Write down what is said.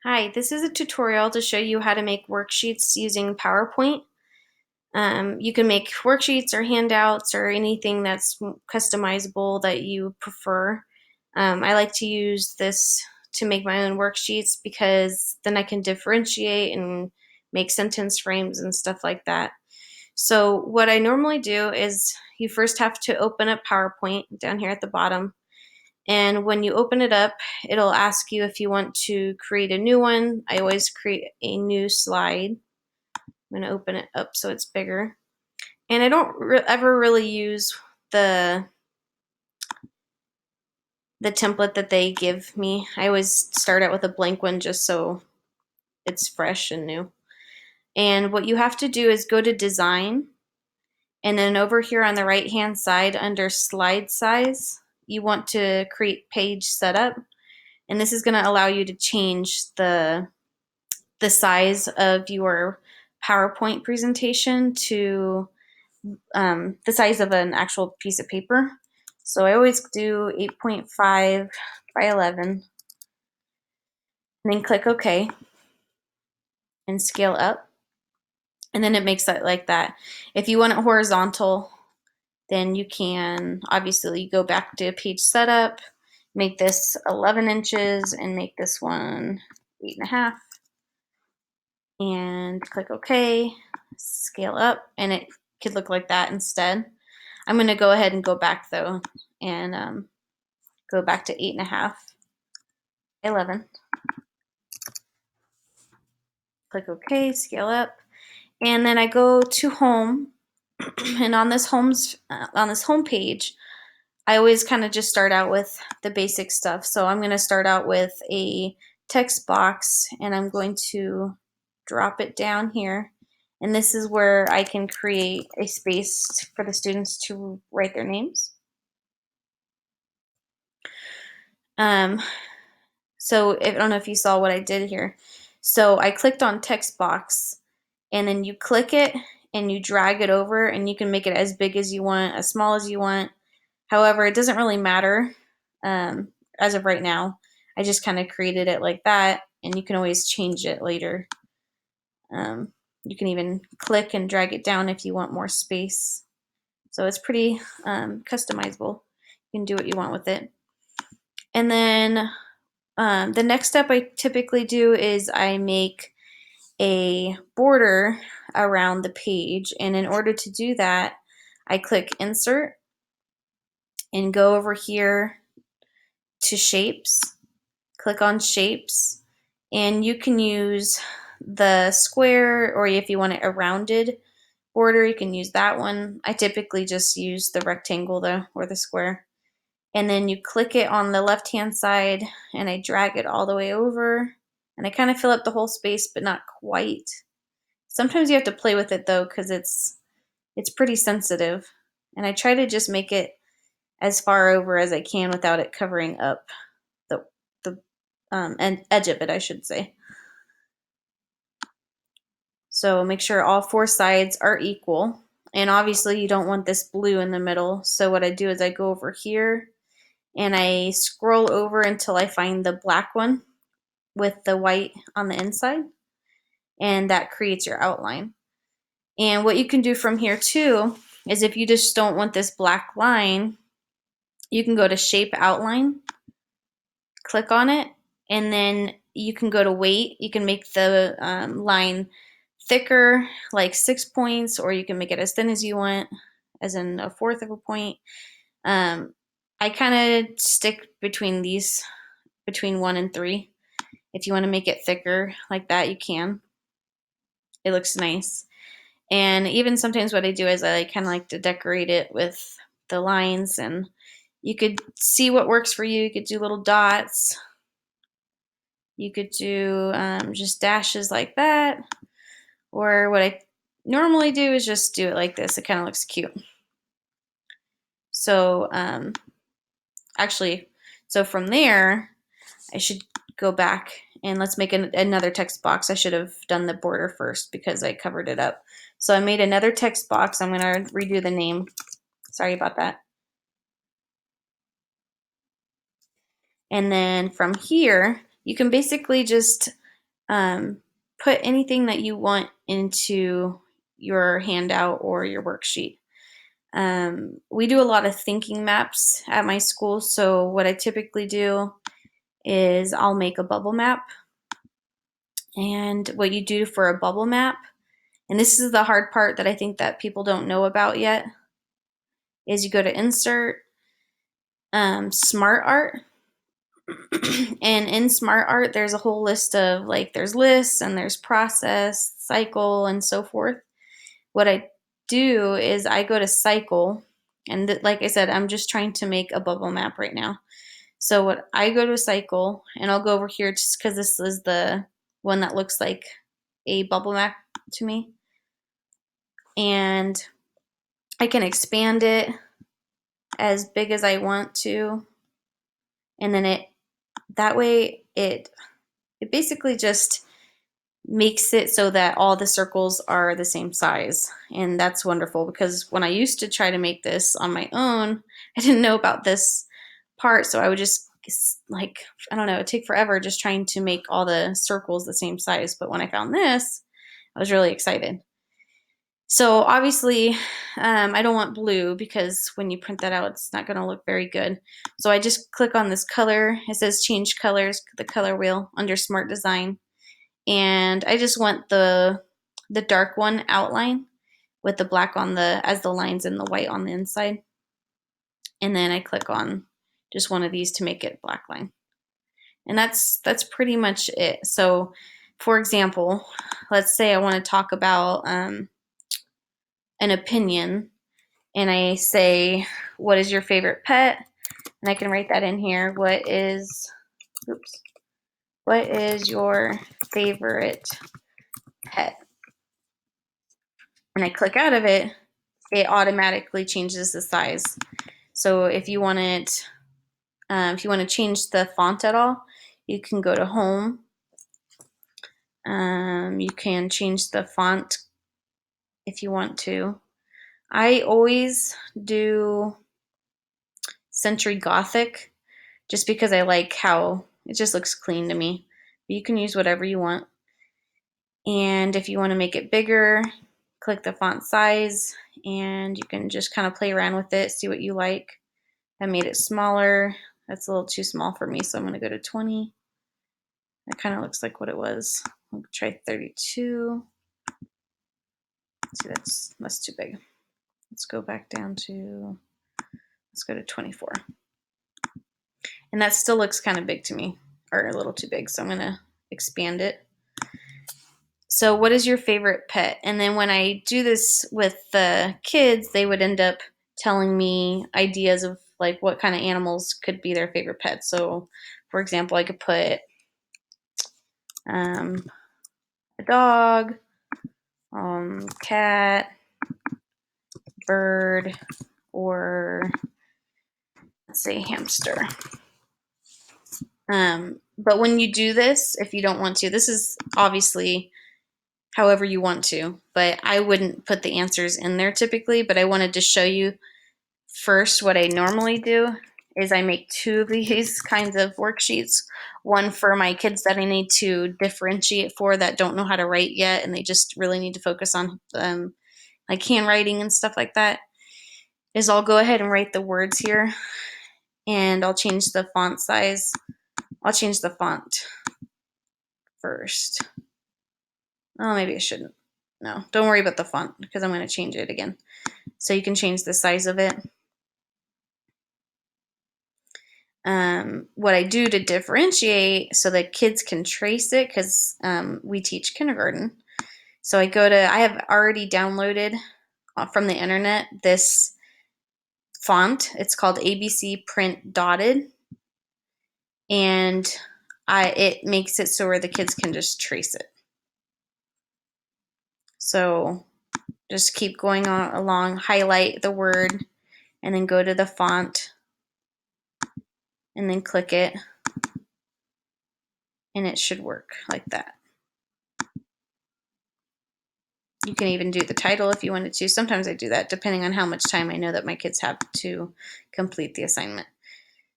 Hi, this is a tutorial to show you how to make worksheets using PowerPoint. You can make worksheets or handouts or anything that's customizable that you prefer. I like to use this to make my own worksheets because then I can differentiate and make sentence frames and stuff like that. So what I normally do is you first have to open up PowerPoint down here at the bottom. And when you open it up, it'll ask you if you want to create a new one. I always create a new slide. I'm going to open it up so it's bigger. And I don't ever really use the template that they give me. I always start out with a blank one just so it's fresh and new. And what you have to do is go to design, and then over here on the right hand side under slide size, you want to create page setup. And this is going to allow you to change the size of your PowerPoint presentation to the size of an actual piece of paper. So I always do 8.5 by 11, and then click OK and scale up. And then it makes it like that. If you want it horizontal, then you can obviously go back to page setup, make this 11 inches and make this one 8.5. And click OK, scale up, and it could look like that instead. I'm going to go ahead and go back though and go back to 8.5, 11. Click OK, scale up, and then I go to home, and on this home page, I always kind of just start out with the basic stuff. So I'm going to start out with a text box, and I'm going to drop it down here. And this is where I can create a space for the students to write their names. So I don't know if you saw what I did here. So I clicked on text box, and then you click it and you drag it over, and you can make it as big as you want, as small as you want. However, it doesn't really matter as of right now. I just kind of created it like that, and you can always change it later. You can even click and drag it down if you want more space. So it's pretty customizable. You can do what you want with it. And then the next step I typically do is I make a border around the page. And in order to do that, I click Insert and go over here to Shapes. Click on Shapes. And you can use the square, or if you want it a rounded border, you can use that one. I typically just use the rectangle though, or the square. And then you click it on the left hand side, and I drag it all the way over, and I kind of fill up the whole space, but not quite. Sometimes you have to play with it though, because it's pretty sensitive, and I try to just make it as far over as I can without it covering up the edge of it, I should say. So make sure all four sides are equal. And obviously you don't want this blue in the middle. So what I do is I go over here and I scroll over until I find the black one with the white on the inside. And that creates your outline. And what you can do from here too is if you just don't want this black line, you can go to Shape Outline, click on it, and then you can go to Weight. You can make the line thicker, like 6 points, or you can make it as thin as you want, as in a fourth of a point. I kind of stick between these, between 1 and 3. If you want to make it thicker like that, you can. It looks nice. And even sometimes what I do is I kind of like to decorate it with the lines, and you could see what works for you. You could do little dots. You could do just dashes like that. Or what I normally do is just do it like this. It kind of looks cute. So actually, so from there, I should go back and let's make another text box. I should have done the border first because I covered it up. So I made another text box. I'm going to redo the name. Sorry about that. And then from here, you can basically just put anything that you want into your handout or your worksheet. We do a lot of thinking maps at my school, so what I typically do is I'll make a bubble map. And what you do for a bubble map, and this is the hard part that I think that people don't know about yet, is you go to Insert, Smart Art, and in Smart Art there's a whole list of, like, there's lists and there's process, cycle, and so forth. What I do is I go to cycle, and like I said, I'm just trying to make a bubble map right now. So what I go to cycle, and I'll go over here just because this is the one that looks like a bubble map to me. And I can expand it as big as I want to. And then that way it basically just makes it so that all the circles are the same size. And that's wonderful, because when I used to try to make this on my own, I didn't know about this part. So I would just, like, I don't know, it'd take forever just trying to make all the circles the same size. But when I found this, I was really excited. So obviously, I don't want blue, because when you print that out, it's not going to look very good. So I just click on this color. It says change colors, the color wheel under Smart Design. And I just want the dark one outline with the black on as the lines and the white on the inside. And then I click on just one of these to make it black line. And that's pretty much it. So for example, let's say I want to talk about an opinion, and I say, what is your favorite pet? And I can write that in here. What is your favorite pet? And I click out of it, it automatically changes the size. So if you want it, if you want to change the font at all, you can go to Home. You can change the font if you want to. I always do Century Gothic, just because I like how it just looks clean to me. But you can use whatever you want. And if you want to make it bigger, click the font size, and you can just kind of play around with it, see what you like. I made it smaller. That's a little too small for me, so I'm going to go to 20. That kind of looks like what it was. I'll try 32. See, that's too big. Let's go back down to, let's go to 24. And that still looks kind of big to me, or a little too big, so I'm going to expand it. So what is your favorite pet? And then when I do this with the kids, they would end up telling me ideas of, like, what kind of animals could be their favorite pets. So for example, I could put a dog, cat, bird, or let's say hamster. But when you do this, if you don't want to, this is obviously however you want to, but I wouldn't put the answers in there typically. But I wanted to show you first what I normally do is I make 2 of these kinds of worksheets. One for my kids that I need to differentiate for, that don't know how to write yet, and they just really need to focus on like handwriting and stuff like that, is I'll go ahead and write the words here, and I'll change the font size. I'll change the font first. Oh, maybe I shouldn't. No, don't worry about the font, because I'm going to change it again. So you can change the size of it. What I do to differentiate so that kids can trace it, because we teach kindergarten. So I have already downloaded from the internet this font. It's called ABC Print Dotted. And it makes it so where the kids can just trace it. So just keep going on along, highlight the word, and then go to the font, and then click it, and it should work like that. You can even do the title if you wanted to. Sometimes I do that depending on how much time I know that my kids have to complete the assignment.